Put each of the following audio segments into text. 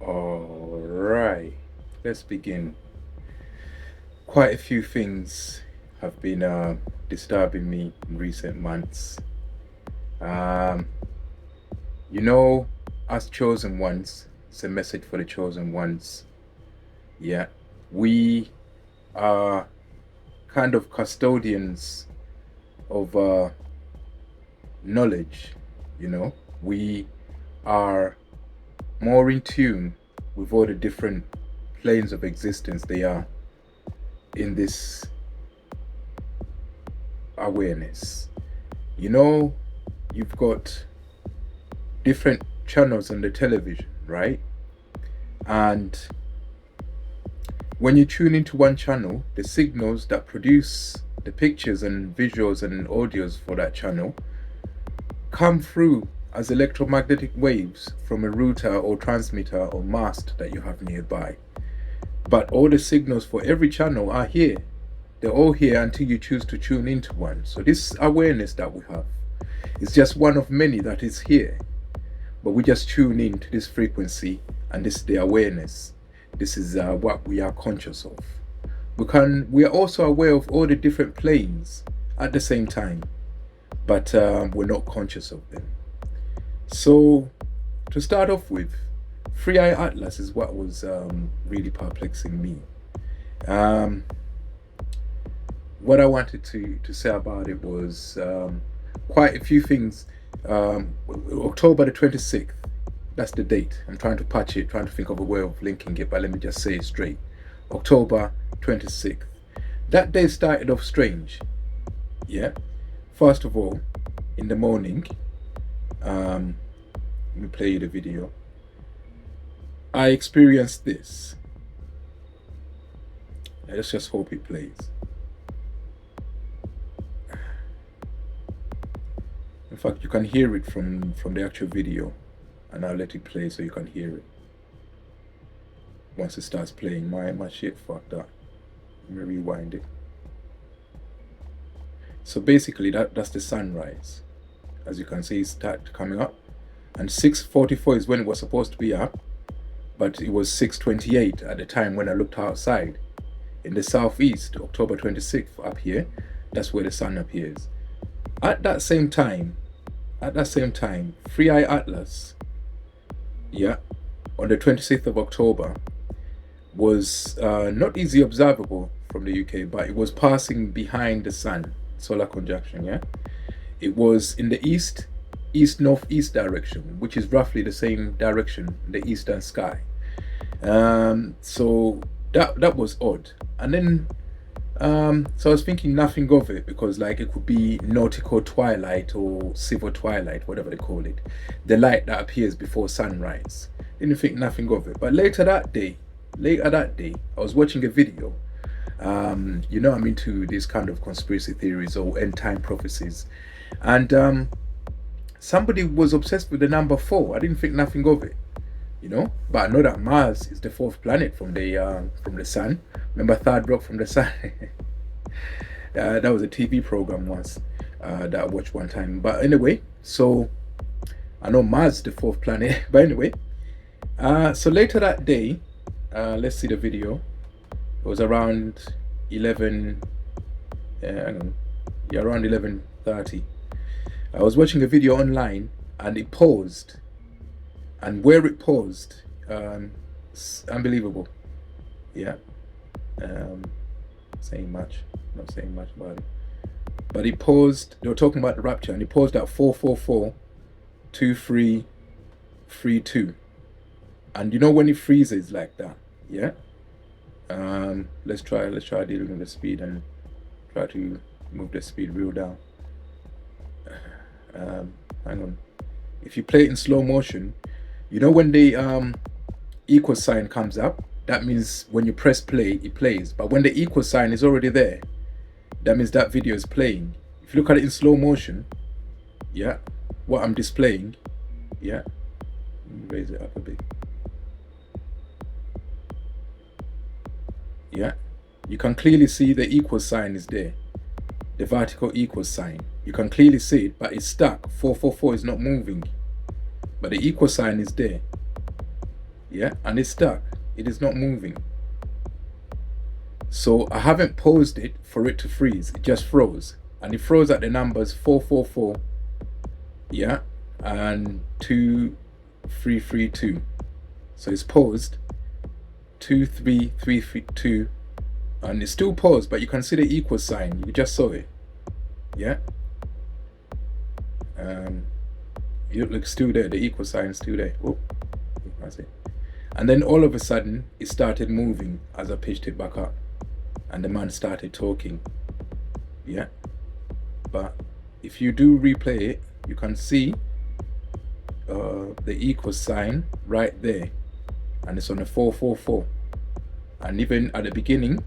All right, let's begin. Quite a few things have been disturbing me in recent months. Um, you know, as chosen ones, it's a message for the chosen ones. Yeah, we are kind of custodians of knowledge. We are more in tune with all the different planes of existence they are in this awareness. You know, you've got different channels on the television, right? And when you tune into one channel, the signals that produce the pictures and visuals and audios for that channel come through as electromagnetic waves from a router or transmitter or mast that you have nearby. But all the signals for every channel are here. They're all here until you choose to tune into one. So this awareness that we have is just one of many that is here. But we just tune in to this frequency, and this is the awareness. This is what we are conscious of. We are also aware of all the different planes at the same time, but we're not conscious of them. So to start off with, Free Eye Atlas is what was really perplexing me. What I wanted to say about it was quite a few things. October the 26th, that's the date. I'm trying to patch it, trying to think of a way of linking it, but let me just say it straight. October 26th. That day started off strange. Yeah. First of all, in the morning, let me play you the video. I experienced this. Let's just hope it plays. In fact, you can hear it from the actual video, and I'll let it play so you can hear it. Once it starts playing, my shit fucked up. Let me rewind it. So basically, that's the sunrise. As you can see, it started coming up, and 6:44 is when it was supposed to be up, but it was 6:28 at the time when I looked outside. In the southeast, October 26th up here, that's where the sun appears. At that same time, Free Eye Atlas, yeah, on the 26th of October, was not easily observable from the UK, but it was passing behind the sun, solar conjunction, yeah. It was in the east-northeast direction, which is roughly the same direction in the eastern sky. So that was odd. And then so I was thinking nothing of it, because like it could be nautical twilight or civil twilight, whatever they call it, the light that appears before sunrise. Didn't think nothing of it. But later that day, I was watching a video. I'm into these kind of conspiracy theories or end time prophecies, and somebody was obsessed with the number 4. I didn't think nothing of it. But I know that Mars is the 4th planet from the sun. Remember Third Rock from the Sun? That was a TV program once that I watched one time. But anyway, so I know Mars is the 4th planet. But anyway, so later that day, let's see the video. It was around 11. Around 11:30. I was watching a video online, and it paused. And where it paused, it's unbelievable. Yeah. Not saying much about it. But it paused. They were talking about the rapture, and it paused at 4:44:23:32. And you know when it freezes like that, yeah. Let's try dealing with the speed and try to move the speed real down. Hang on. If you play it in slow motion, you know when the equal sign comes up, that means when you press play, it plays. But when the equal sign is already there, that means that video is playing. If you look at it in slow motion, yeah, what I'm displaying, yeah, raise it up a bit. Yeah, you can clearly see the equal sign is there. The vertical equal sign. You can clearly see it, but it's stuck. 444 is not moving. But the equal sign is there. Yeah, and it's stuck. It is not moving. So I haven't paused it for it to freeze. It just froze. And it froze at the numbers 444, yeah, and 2332. So it's paused 2332, and it's still paused, but you can see the equal sign. You just saw it, yeah. It looks still there. The equal sign is still there. Oh, that's it. And then all of a sudden, it started moving as I pitched it back up, and the man started talking, yeah. But if you do replay it, you can see the equal sign right there, and it's on the 444. And even at the beginning,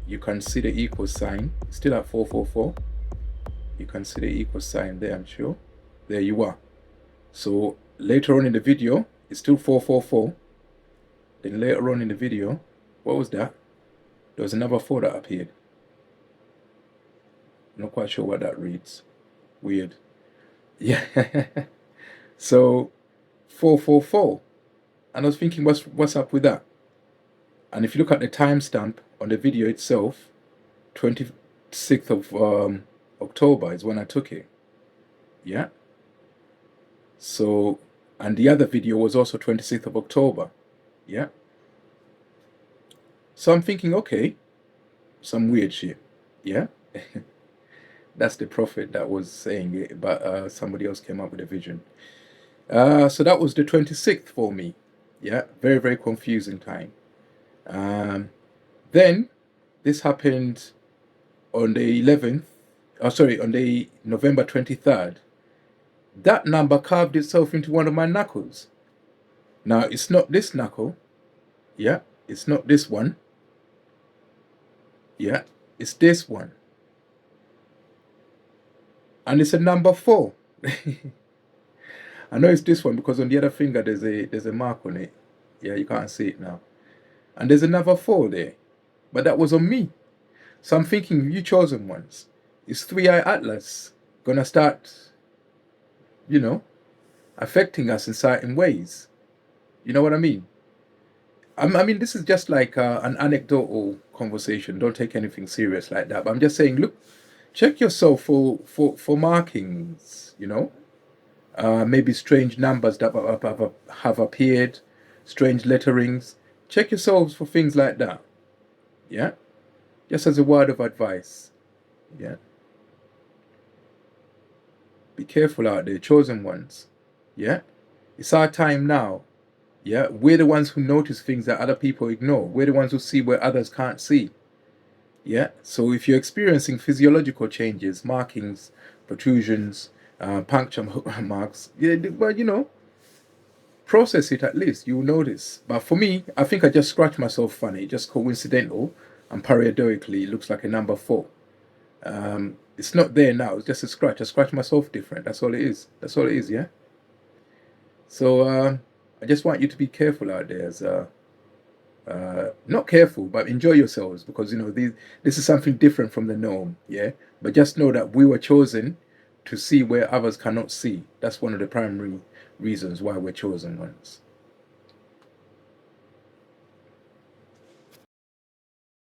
you can see the equal sign still at 444. You can see the equal sign there, I'm sure. There you are. So later on in the video, it's still 444. Then later on in the video, what was that? There was another 4 that appeared. Not quite sure what that reads. Weird. Yeah. So 444. And I was thinking, what's up with that? And if you look at the timestamp on the video itself, 26th of October is when I took it. Yeah. So, and the other video was also 26th of October. Yeah. So I'm thinking, okay, some weird shit. Yeah. That's the prophet that was saying it, but somebody else came up with a vision. So that was the 26th for me. Yeah. Very, very confusing time. Then this happened on the 11th. Oh, sorry, on the November 23rd. That number carved itself into one of my knuckles. Now, it's not this knuckle. Yeah, it's not this one. Yeah, it's this one. And it's a number 4. I know it's this one because on the other finger there's a mark on it. Yeah, you can't see it now. And there's another 4 there. But that was on me. So I'm thinking, you chosen ones. Is 3-Eye Atlas gonna start, affecting us in certain ways? You know what I mean? I mean, this is just like an anecdotal conversation. Don't take anything serious like that. But I'm just saying, look, check yourself for markings, maybe strange numbers that have appeared, strange letterings. Check yourselves for things like that. Yeah? Just as a word of advice. Yeah? Be careful out there, chosen ones. Yeah? It's our time now. Yeah? We're the ones who notice things that other people ignore. We're the ones who see where others can't see. Yeah? So if you're experiencing physiological changes, markings, protrusions, puncture marks, yeah, well, process it at least. You'll notice. But for me, I think I just scratched myself funny, just coincidental, and periodically it looks like a number 4. It's not there now. It's just a scratch. I scratched myself different. That's all it is. That's all it is. Yeah. So I just want you to be careful out there. As not careful, but enjoy yourselves, because this is something different from the norm. Yeah. But just know that we were chosen to see where others cannot see. That's one of the primary reasons why we're chosen ones.